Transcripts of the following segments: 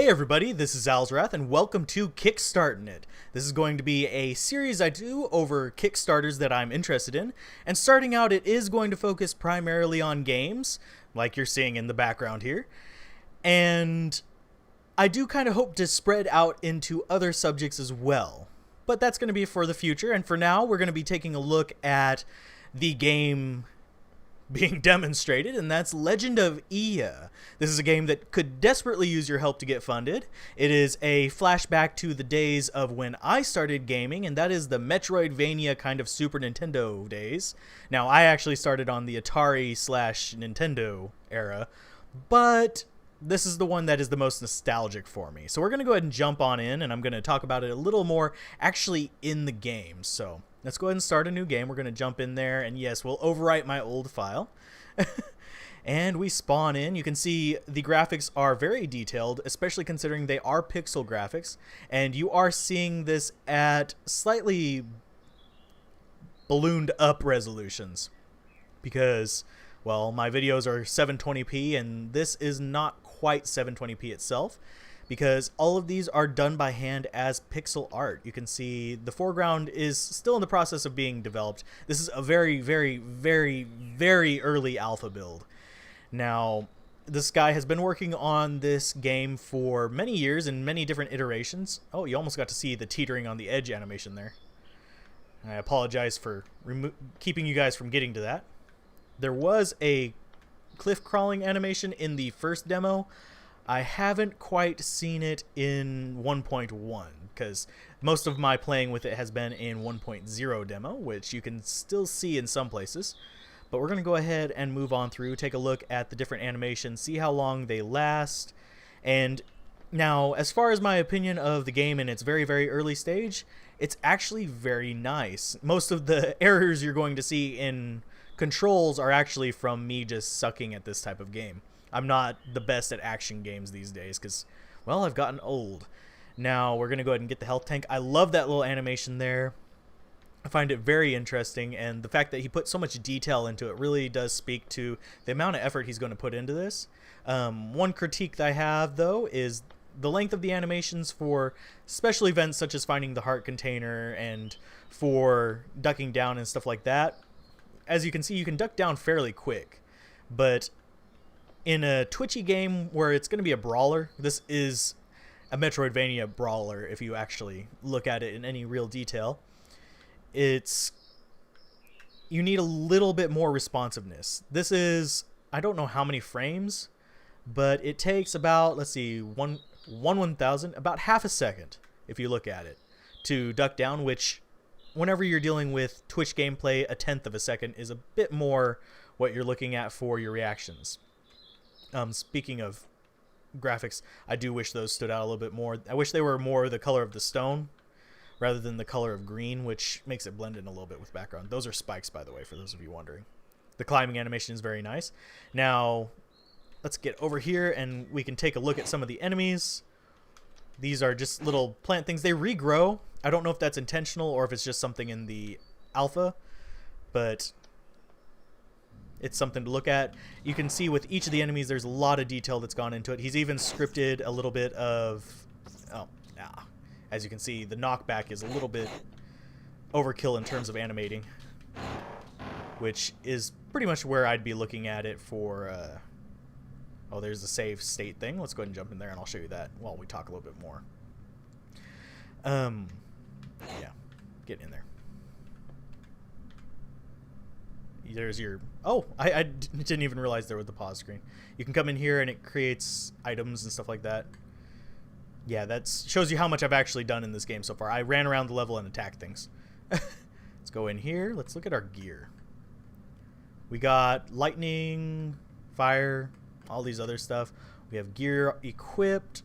Hey everybody, this is Alzorath and welcome to Kickstartin It. This is going to be a series I do over Kickstarters that I'm interested in, and starting out it is going to focus primarily on games, like you're seeing in the background here, and I do kind of hope to spread out into other subjects as well, but that's going to be for the future, and for now we're going to be taking a look at the game being demonstrated, and that's Legend of Ia. This is a game that could desperately use your help to get funded. It is a flashback to the days of when I started gaming, and that is the Metroidvania kind of Super Nintendo days. Now, I actually started on the Atari/Nintendo era, but this is the one that is the most nostalgic for me. So we're going to go ahead and jump on in, and I'm going to talk about it a little more actually in the game. So let's go ahead and start a new game. We're going to jump in there, and yes, we'll overwrite my old file. And we spawn in. You can see the graphics are very detailed, especially considering they are pixel graphics, and you are seeing this at slightly ballooned up resolutions because, well, my videos are 720p, and this is not quite 720p itself, because all of these are done by hand as pixel art. You can see the foreground is still in the process of being developed. This is a very, very, very, very early alpha build. Now, this guy has been working on this game for many years in many different iterations. Oh, you almost got to see the teetering on the edge animation there. I apologize for keeping you guys from getting to that. There was a cliff crawling animation in the first demo. I haven't quite seen it in 1.1 because most of my playing with it has been in 1.0 demo, which you can still see in some places. But we're going to go ahead and move on through, take a look at the different animations, see how long they last. And now, as far as my opinion of the game in its very, very early stage, it's actually very nice. Most of the errors you're going to see in controls are actually from me just sucking at this type of game. I'm not the best at action games these days because, well, I've gotten old. Now we're going to go ahead and get the health tank. I love that little animation there. I find it very interesting, and the fact that he put so much detail into it really does speak to the amount of effort he's going to put into this. One critique that I have, though, is the length of the animations for special events such as finding the heart container and for ducking down and stuff like that. As you can see, you can duck down fairly quick, but in a twitchy game where it's going to be a brawler, this is a Metroidvania brawler if you actually look at it in any real detail. You need a little bit more responsiveness. This is, I don't know how many frames, but it takes about, let's see, 1/1000, about half a second if you look at it, to duck down, which whenever you're dealing with Twitch gameplay, a tenth of a second is a bit more what you're looking at for your reactions. Speaking of graphics, I do wish those stood out a little bit more. I wish they were more the color of the stone rather than the color of green, which makes it blend in a little bit with background. Those are spikes, by the way, for those of you wondering. The climbing animation is very nice. Now, let's get over here and we can take a look at some of the enemies. These are just little plant things. They regrow. I don't know if that's intentional or if it's just something in the alpha, but it's something to look at. You can see with each of the enemies there's a lot of detail that's gone into it. He's even scripted a little bit of... As you can see, the knockback is a little bit overkill in terms of animating, which is pretty much where I'd be looking at it for... Oh, there's the save state thing. Let's go ahead and jump in there and I'll show you that while we talk a little bit more. Yeah, get in there. There's your... Oh, I didn't even realize there was the pause screen. You can come in here and it creates items and stuff like that. Yeah, that shows you how much I've actually done in this game so far. I ran around the level and attacked things. Let's go in here. Let's look at our gear. We got lightning, fire, all these other stuff. We have gear equipped.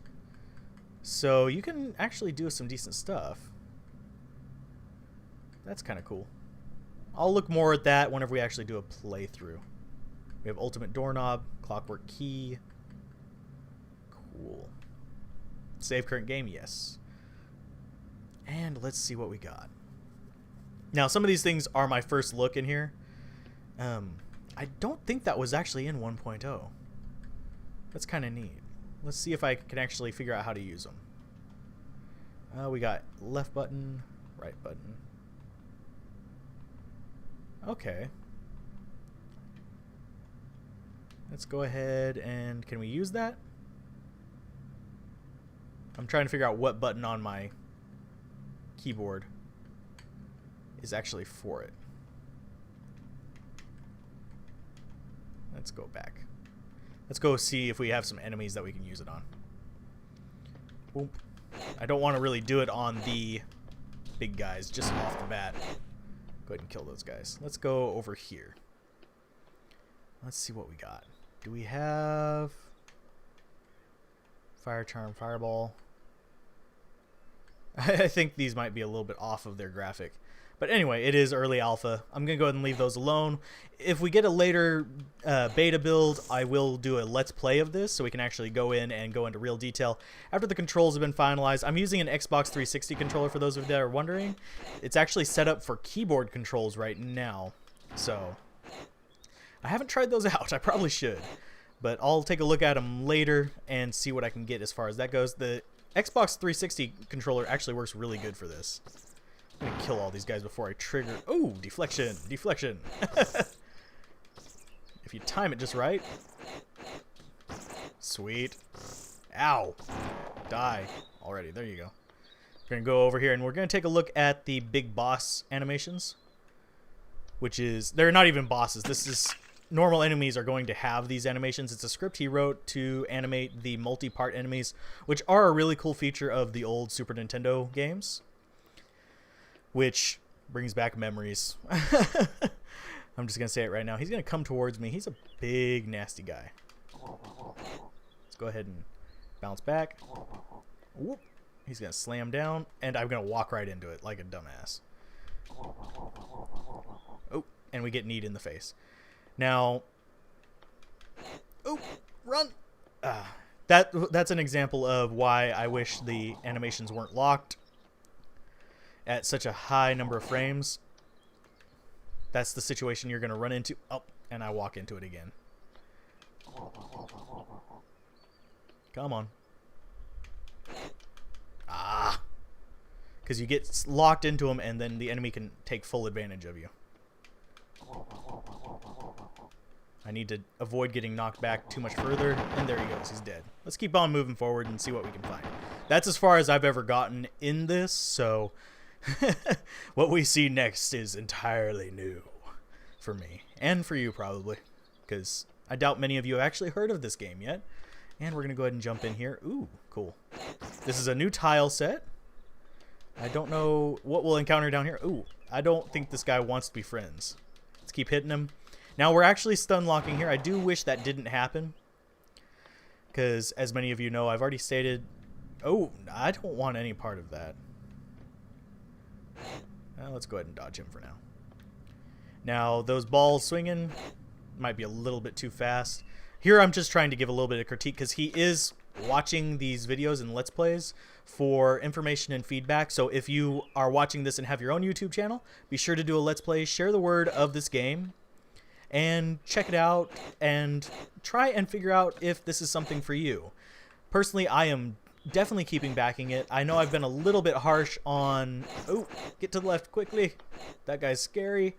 So you can actually do some decent stuff. That's kind of cool. I'll look more at that whenever we actually do a playthrough. We have ultimate doorknob, clockwork key. Cool. Save current game, yes. And let's see what we got. Now, some of these things are my first look in here. I don't think that was actually in 1.0. That's kind of neat. Let's see if I can actually figure out how to use them. We got left button, right button. Okay. Let's go ahead and can we use that? I'm trying to figure out what button on my keyboard is actually for it. Let's go back. Let's go see if we have some enemies that we can use it on. Boom. I don't want to really do it on the big guys just off the bat. Go ahead and kill those guys. Let's go over here. Let's see what we got. Do we have fire charm, fireball? I think these might be a little bit off of their graphic. But anyway, it is early alpha. I'm going to go ahead and leave those alone. If we get a later beta build, I will do a let's play of this so we can actually go in and go into real detail after the controls have been finalized. I'm using an Xbox 360 controller for those of you that are wondering. It's actually set up for keyboard controls right now. So I haven't tried those out. I probably should. But I'll take a look at them later and see what I can get as far as that goes. The Xbox 360 controller actually works really good for this. I'm gonna kill all these guys before I trigger. Oh, deflection, deflection. If you time it just right. Sweet. Ow. Die already. There you go. We're gonna go over here and we're gonna take a look at the big boss animations, which is, they're not even bosses. This is, normal enemies are going to have these animations. It's a script he wrote to animate the multi-part enemies, which are a really cool feature of the old Super Nintendo games, which brings back memories. I'm just going to say it right now. He's going to come towards me. He's a big, nasty guy. Let's go ahead and bounce back. Whoop. He's going to slam down, and I'm going to walk right into it like a dumbass. Oh, and we get kneed in the face. Now, oh, run! That's an example of why I wish the animations weren't locked at such a high number of frames. That's the situation you're going to run into. Oh, and I walk into it again. Come on. Ah! Because you get locked into them, and then the enemy can take full advantage of you. I need to avoid getting knocked back too much further. And there he goes. He's dead. Let's keep on moving forward and see what we can find. That's as far as I've ever gotten in this, so what we see next is entirely new for me. And for you, probably. Because I doubt many of you have actually heard of this game yet. And we're going to go ahead and jump in here. Ooh, cool. This is a new tile set. I don't know what we'll encounter down here. Ooh, I don't think this guy wants to be friends. Let's keep hitting him. Now, we're actually stun locking here. I do wish that didn't happen. Because, as many of you know, I've already stated... Oh, I don't want any part of that. Let's go ahead and dodge him for now. Now, those balls swinging might be a little bit too fast. Here, I'm just trying to give a little bit of critique, because he is watching these videos and Let's Plays for information and feedback. So if you are watching this and have your own YouTube channel, be sure to do a Let's Play, share the word of this game, and check it out, and try and figure out if this is something for you. Personally, I am definitely keeping backing it. I know I've been a little bit harsh on... Oh, get to the left quickly. That guy's scary.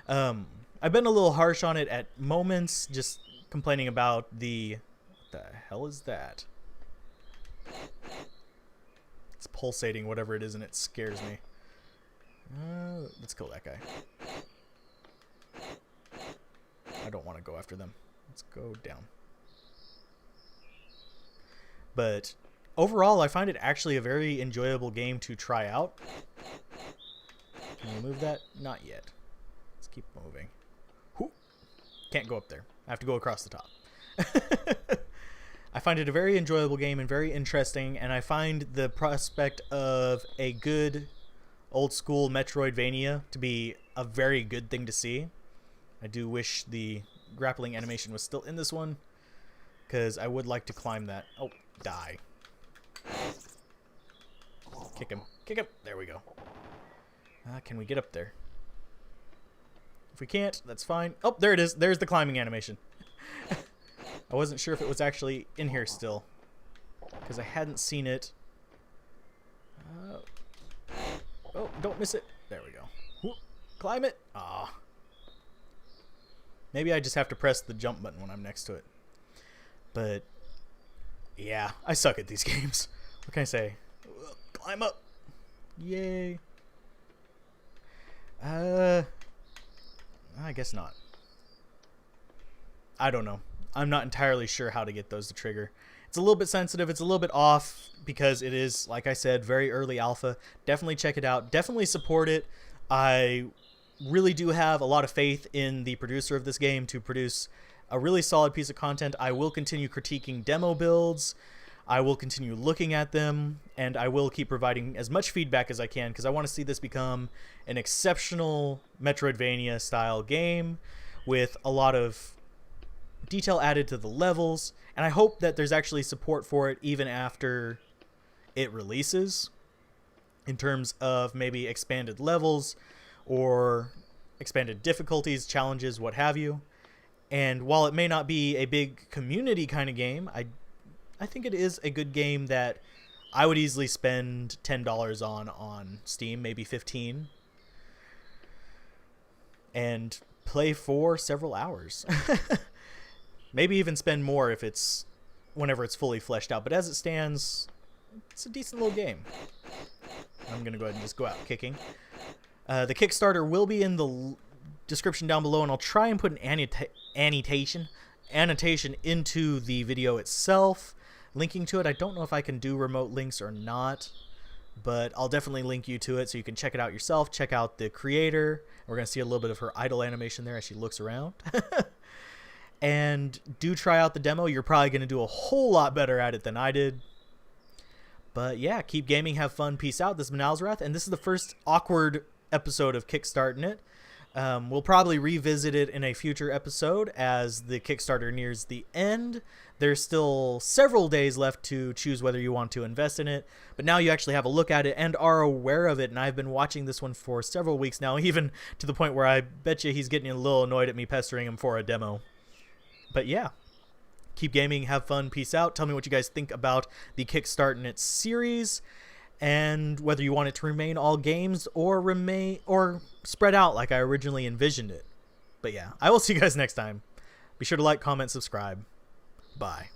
I've been a little harsh on it at moments, just complaining about the... What the hell is that? It's pulsating, whatever it is, and it scares me. Let's kill that guy. I don't want to go after them. Let's go down. But overall, I find it actually a very enjoyable game to try out. Can we move that? Not yet. Let's keep moving. Whoo! Can't go up there. I have to go across the top. I find it a very enjoyable game and very interesting, and I find the prospect of a good old school Metroidvania to be a very good thing to see. I do wish the grappling animation was still in this one, because I would like to climb that. Oh, die. Kick him. Kick him. There we go. Can we get up there? If we can't, that's fine. Oh, there it is. There's the climbing animation. I wasn't sure if it was actually in here still. because I hadn't seen it. Oh, don't miss it. There we go. Whoop. Climb it. Ah. Maybe I just have to press the jump button when I'm next to it. But yeah, I suck at these games. What can I say? Climb up. Yay. I guess not. I don't know. I'm not entirely sure how to get those to trigger. It's a little bit sensitive. It's a little bit off because it is, like I said, very early alpha. Definitely check it out. Definitely support it. I really do have a lot of faith in the producer of this game to produce a really solid piece of content. I will continue critiquing demo builds. I will continue looking at them, and I will keep providing as much feedback as I can because I want to see this become an exceptional Metroidvania style game with a lot of detail added to the levels, and I hope that there's actually support for it even after it releases, in terms of maybe expanded levels or expanded difficulties, challenges, what have you. And while it may not be a big community kind of game, I think it is a good game that I would easily spend $10 on Steam, maybe 15, and play for several hours. Maybe even spend more if it's whenever it's fully fleshed out. But as it stands, it's a decent little game. I'm going to go ahead and just go out kicking. The Kickstarter will be in the description down below, and I'll try and put an annotation into the video itself, linking to it. I don't know if I can do remote links or not, but I'll definitely link you to it so you can check it out yourself. Check out the creator. We're going to see a little bit of her idle animation there as she looks around. And do try out the demo. You're probably going to do a whole lot better at it than I did. But yeah, keep gaming, have fun, peace out. This has been Alzorath, and this is the first awkward episode of Kickstartin It. We'll probably revisit it in a future episode as the Kickstarter nears the end. There's still several days left to choose whether you want to invest in it, but now you actually have a look at it and are aware of it, and I've been watching this one for several weeks now, even to the point where I bet you he's getting a little annoyed at me pestering him for a demo. But yeah, keep gaming, have fun, peace out. Tell me what you guys think about the Kickstartin It series, and whether you want it to remain all games or spread out like I originally envisioned it. But yeah, I will see you guys next time. Be sure to like, comment, subscribe. Bye.